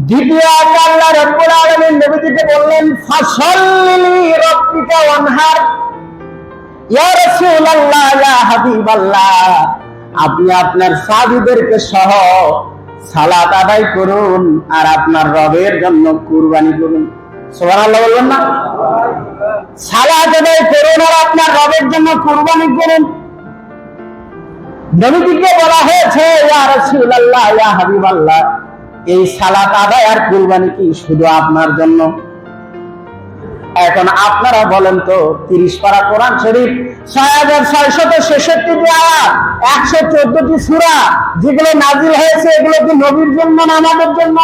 দ্বিতীয় আয়াতে আল্লাহ রাব্বুল আলামিন নবীজিকে বললেন, ফাসাল্লি লিরাব্বিকা ওয়ানহার। ইয়া রাসূলুল্লাহ, ইয়া হাবিবাল্লাহ, আপনি আপনার সাহাবীদেরকে সহ সালাত আদায় করুন আর আপনার রবের জন্য কুরবানি করুন। সুবহানাল্লাহ বলবেন না? সালাত আদায় করুন আর আপনার রবের জন্য কুরবানি করুন। নবীজিকে বলা হয়েছে, ইয়া রাসূলুল্লাহ, ইয়া হাবিবাল্লাহ, এই সালাত আদায় আর কুরবানি কি শুধু আপনার জন্য? এখন আপনারা বলেন তো, 30 পারা কোরআন শরীফ, 6666টি আয়াত, 114টি সূরা যেগুলো নাজিল হয়েছে, এগুলো কি নবীর জন্য না আমাদের জন্য?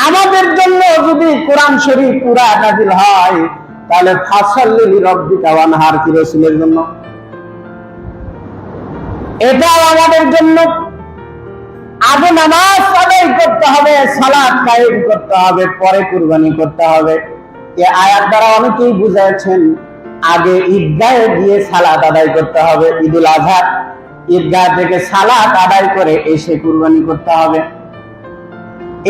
আমাদের জন্য যদি কোরআন শরীফ পুরা নাজিল হয়, তাহলে ফাসাল্লি লিরাব্বিকা ওয়ানহার কি রাসূলের জন্য? এটাও আমাদের জন্য। আগে নামাজ আদায় করতে হবে, সালাত কায়েম করতে হবে, পরে কুরবানি করতে হবে। এই আয়াত দ্বারা অনেকেই বুঝাচ্ছেন আগে ঈদগাহে গিয়ে সালাত আদায় করতে হবে, ঈদুল আযহা ঈদগাহ থেকে সালাত আদায় করে এসে কুরবানি করতে হবে।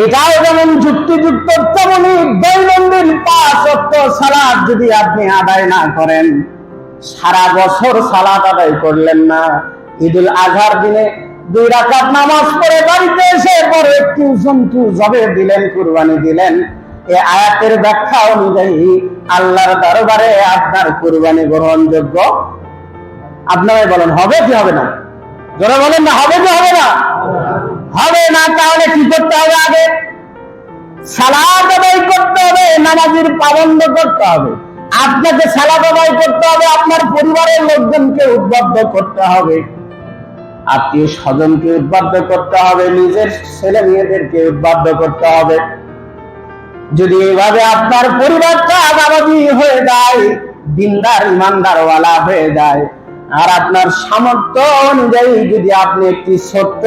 এটাও যেমন যুক্তিযুক্ত, তেমনি দৈনন্দিন 5 ওয়াক্ত সালাত যদি আপনি আদায় না করেন, সারা বছর সালাত আদায় করলেন না, ঈদুল আযহার দিনে 2 রাকাত নামাজ পড়ে বাড়িতে এসে পরে একটু জন্তু জবে দিলেন, কুরবানি দিলেন, এই আয়াতের ব্যাখ্যা অনুযায়ী আল্লাহর দরবারে আপনার কুরবানি গ্রহণযোগ্য? আপনারাই বলেন, হবে কি হবে না? যারা বলেন না হবে কি হবে না? হবে না। তাহলে কি করতে হবে? আগে সালাত আদায় করতে হবে, নামাজের পাবন্দ করতে হবে। আপনাকে সালাত আদায় করতে হবে, আপনার পরিবারের লোকজনকে উদ্বুদ্ধ করতে হবে, আত্মীয় স্বজনকে উদ্বুদ্ধ করতে হবে, নিজের ছেলে মেয়েদেরকে উদ্বুদ্ধ করতে হবে। যদি এইভাবে আপনার পরিবারটা আগামী হয়ে যায়, দিনদার ইমানদার ওয়ালা হয়ে যায়, আর আপনার সামর্থ্য অনুযায়ী যদি আপনি একটি ছোট্ট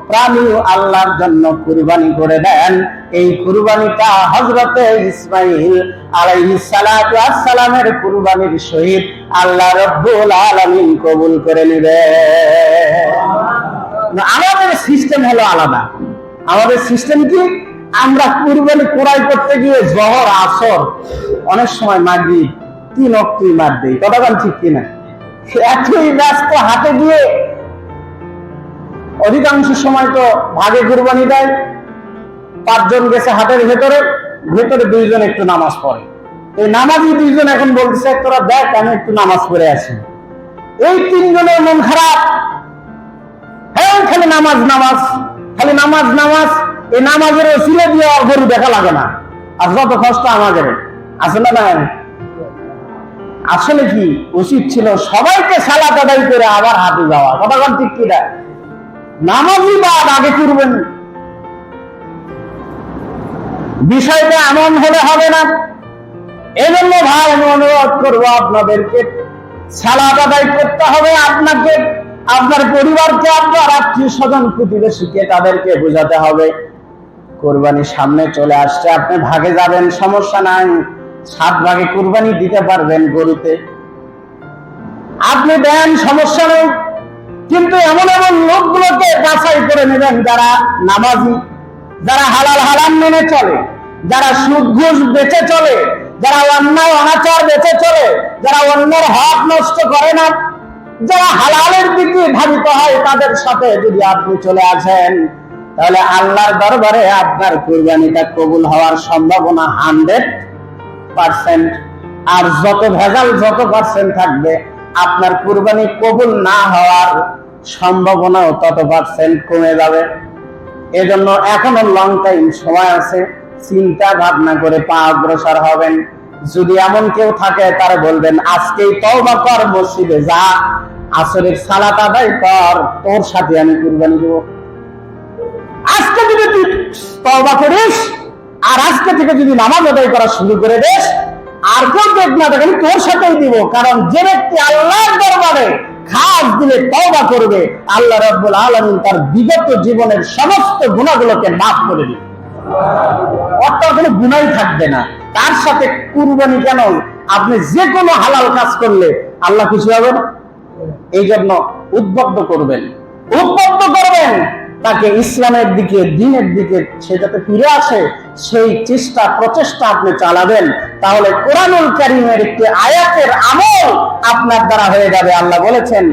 প্রাণী আল্লাহর জন্য কুরবানি করে দেন, এই কুরবানিটা হযরতে ইসমাঈল আলাইহিস সালাতু ওয়াস সালামের কুরবানির সহিত আল্লাহ রাব্বুল আলামিন কবুল করে নেবেন। আমাদের সিস্টেম হলো আলাদা। আমাদের সিস্টেম কি? আমরা কুরবানি ক্রয় করতে গিয়ে জোহর, আসর, অনেক সময় মাগরিব 3 ওয়াক্তই মার দেই। কতক্ষণ ঠিক কিনা? এতই ব্যস্ত, হাতে গিয়ে অধিকাংশ সময় তো ভাগে কুরবানি দেয়। 5 জন গেছে হাতের ভেতরে 2 জন একটু নামাজ পড়ে। এই নামাজি 2 জন এখন বলছে, তোরা দেখ আমি একটু নামাজ পড়ে আসি। এই 3 জনের মন খারাপ, হ্যাঁ খালি নামাজ নামাজ, খালি নামাজ নামাজ। এই নামাজের ওসিলা দিয়ে গরু দেখা লাগে না, আর যত কষ্ট আমাদের আছে না? আসলে কি উচিত ছিল সবাইকে সালাত আদায় করে আবার হাতে যাওয়া। কতক্ষণ ঠিক কিনা? নামাজি বাদ আগে করবেন। বিষয়টা এমন হলে হবে না। এজন্য ভাই আমি অনুরোধ করবো আপনাদেরকে, সালাত আদায় করতে হবে আপনাকে, আপনার পরিবারকে, আপনার আত্মীয় স্বজন প্রতিবেশীকে, তাদেরকে বোঝাতে হবে কুরবানির সামনে চলে আসছে, আপনি ভাগে যাবেন, সমস্যা নাই, 7 ভাগে কুরবানি দিতে পারবেন গরুতে, আপনি দেন, সমস্যা নেই। কিন্তু এমন এমন লোকগুলোকে বাছাই করে নেবেন যারা নামাজি, যারা হালাল হারাম মেনে চলে, যারা সুদ ঘুষ বেঁচে চলে, যারা অন্যায় অনাচার বেঁচে চলে, যারা অন্যের হক নষ্ট করে না, যারা হালালের দিকে ধাবিত হয়, তাদের সাথে যদি আপনি চলে আসেন, তাহলে আল্লাহর দরবারে আপনার কুরবানিটা কবুল হওয়ার সম্ভাবনা 100%। আর যত ভেজাল, যত পার্সেন্ট থাকবে, আপনার কুরবানি কবুল না হওয়ার সম্ভাবনাও তত % কমে যাবে। এজন্য এখনো লং টাইম সময় আছে, চিন্তা ভাবনা করে পা অগ্রসর হবেন। যদি এমন কেউ থাকে, তারা বলবেন আজকেই তওবা কর, মসজিদে যা, আসরের সালাত আদায় কর, তোর সাথে আমি কুরবানি দেব। আজকে যদি তুই তওবা করিস আর আজকে থেকে যদি নামাজ আদায় করা শুরু করে দিস, আর কেউ দেখ না দেখেন, তোর সাথেই দিব। কারণ যে ব্যক্তি আল্লাহর দরবারে খাস দিলে তওবা করবে, আল্লাহ রাব্বুল আলামিন তার বিগত জীবনের সমস্ত গুনাহগুলোকে মাফ করে দিবে, অর্থাৎ কোনো গুনাহই থাকবে না। তার সাথে কুরবানি কেন? আপনি যে কোনো হালাল কাজ করলে আল্লাহ খুশি হবেন। এই জন্য উদ্বুদ্ধ করবেন, তাকে ইসলামের দিকে, দ্বীনের দিকে সে যাতে ফিরে আসে, সেই প্রচেষ্টা আপনি চালাবেন, তাহলে কোরআনুল কারীমের একটি আয়াতের আমল আপনার দ্বারা হয়ে যাবে। আল্লাহ বলেছেন,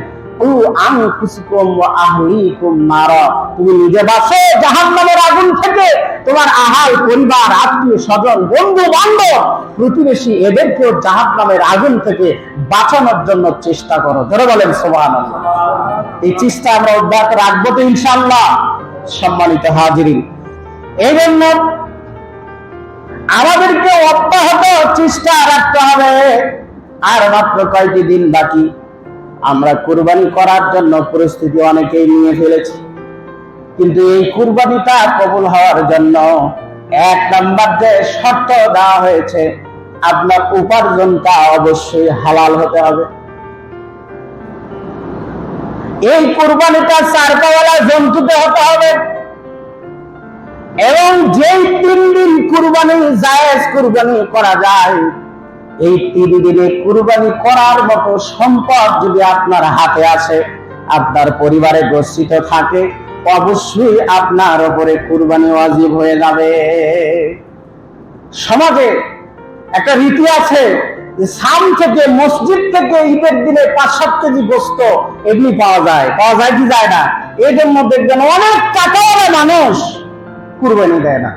তুমি নিজে বাঁচো জাহান্নামের আগুন থেকে, তোমার আহাল পরিবার, আত্মীয় স্বজন, বন্ধু বান্ধব, প্রতিবেশী, এদেরকেও জাহান্নামের আগুন থেকে বাঁচানোর জন্য চেষ্টা করো। ধরে বলেন সুবহানাল্লাহ। এই চেষ্টা আমরা অব্যাহত রাখবো তো ইনশাআল্লাহ। সম্মানিত হাজিরিন, এই জন্য আমাদেরকে অব্যাহত চেষ্টা রাখতে হবে। আর মাত্র কয়েকটি দিন বাকি, আমরা কুরবানি করার জন্য প্রস্তুতি অনেকেই নিয়ে ফেলেছি, কিন্তু এই কুরবানিটা কবুল হওয়ার জন্য 1 নাম্বার যে শর্ত দেওয়া হয়েছে, আপনার উপার্জনটা অবশ্যই হালাল হতে হবে। এই কুরবানিটা চারপাওয়ালা জন্তুতে হতে হবে, এবং যেই 3 দিন কুরবানি জায়েজ কুরবানি করা যায়, এই 3 দিনে কুরবানি করার মতো সম্পদ যদি আপনার হাতে আসে, আপনার পরিবারে গচ্ছিত থাকে, অবশ্যই আপনার উপরে কুরবানি ওয়াজিব হয়ে যাবে। সমাজে একটা রীতি আছে যে সাম থেকে, মসজিদ থেকে ঈদের দিনে 5-7 কেজি গোস্ত এগুলি পাওয়া যায় কি যায় না? এদের মধ্যে দেখবেন অনেক টাকাওয়ালা মানুষ কুরবানি দেয় না।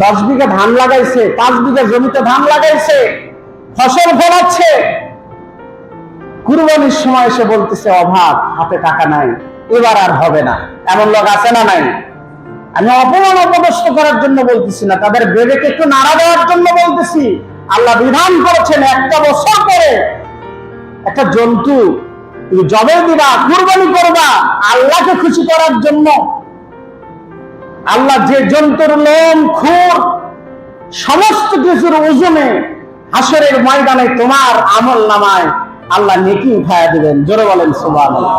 10 বিঘা ধান লাগাইছে, 5 বিঘা জমিতে ধান লাগাইছে, ফসল ফলাচ্ছে, কুরবানির সময় এসে বলতেছে অভাব, হাতে টাকা নাই, এবার আর হবে না। এমন লোক আছে না নাই? আমি অপমান অপদস্থ করার জন্য বলতেছি না, তাদের বিবেকে একটু নাড়া দেওয়ার জন্য বলতেছি। আল্লাহ বিধান করেছেন 1 বছর পরে একটা জন্তু তুমি জবে দিবা, কুরবানি করবা আল্লাহকে খুশি করার জন্য। আল্লাহ যে জন্তুর লোম, খুর, সমস্ত কিছুর ওজনে হাসরের ময়দানে তোমার আমল নামায় আল্লাহ নেকি উঠায়া দিবেন। জোরে বলেন সুবহানাল্লাহ।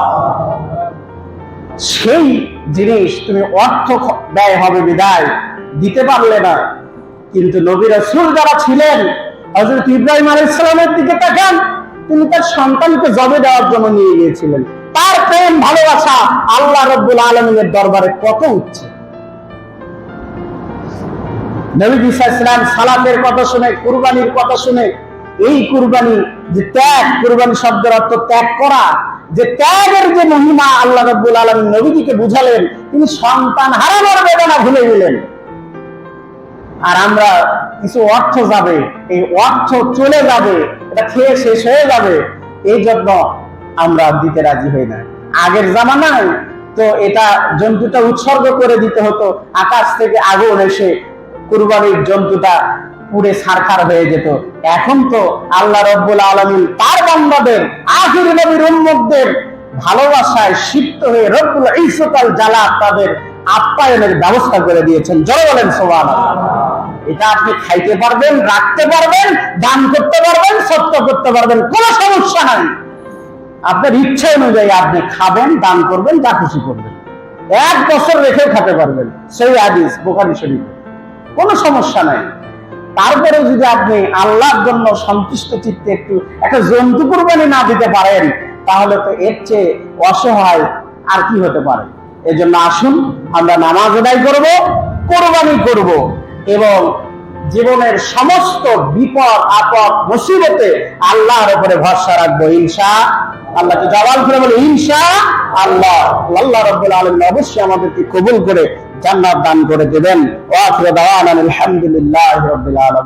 সেই জিনিস তুমি অর্থ ব্যয় হবে বিদায় দিতে পারলে না। কিন্তু নবী রাসূল যারা ছিলেন, হযরত ইব্রাহিম আলাইহিস সালামের দিকে তাকান, তিনি তার সন্তানকে জবে দেওয়ার জন্য নিয়ে গিয়েছিলেন। তার প্রেম ভালোবাসা আল্লাহ রাব্বুল আলামিনের দরবারে কত উচ্চ। নবী সাল্লাল্লাহু আলাইহি ওয়াসাল্লাম সালাতের কথা শুনে, কুরবানির কথা শুনে, এই কুরবানি যে ত্যাগ, কুরবানি শব্দের অর্থ ত্যাগ করা, যে ত্যাগের যে মহিমা আল্লাহ রাব্বুল আলামিন নবীকে বুঝালেন, তিনি সন্তান হারানোর বেদনা ভুলে গেলেন। আর আমরা কিছু অর্থ যাবে, এই অর্থ চলে যাবে, এটা খেয়ে শেষ হয়ে যাবে, এই জন্য আমরা দিতে রাজি হই না। আগের জামানায় তো এটা জন্তুটা উৎসর্গ করে দিতে হতো, আকাশ থেকে আগুন এসে কুরবানির জন্তুটা পুড়ে ছারখার হয়ে যেত। এখন তো আল্লাহ রাব্বুল আলামিন তার বান্দাদের, আখির নবীর উম্মতদের ভালোবাসায় সিক্ত হয়ে রব্বুল ইজ্জত আল জালাল তাদের আপ্যায়নের ব্যবস্থা করে দিয়েছেন। জয় বলেন সুবহানাল্লাহ। এটা আপনি খাইতে পারবেন, রাখতে পারবেন, দান করতে পারবেন, সত্য করতে পারবেন, কোনো সমস্যা নাই। আপনার ইচ্ছা অনুযায়ী আপনি খাবেন, দান করবেন, যা খুশি করবেন, 1 বছর রেখে খেতে পারবেন। সেই হাদিস বুখারী শরীফে, কোনো সমস্যা নাই। তারপরে যদি আপনি আল্লাহর জন্য সন্তুষ্ট চিত্তে একটা জন্তু কুরবানি না দিতে পারেন, তাহলে তো এর চেয়ে অসহায় আর কি হতে পারে। এজন্য আসুন আমরা নামাজ আদায় করব, কুরবানি করব, এবং জীবনের সমস্ত বিপদ আপদ মুসিবতে আল্লাহর উপরে ভরসা রাখবো ইনশাআল্লাহকে জবান করে বলে ইনশাআল্লাহ। আল্লাহ রাব্বুল আলামিন অবশ্যই আমাদেরকে কবুল করে জান্নাত দান করে দেবেন। ওয়া আখিরু দাওয়ানা আলহামদুলিল্লাহি রাব্বিল আলামিন।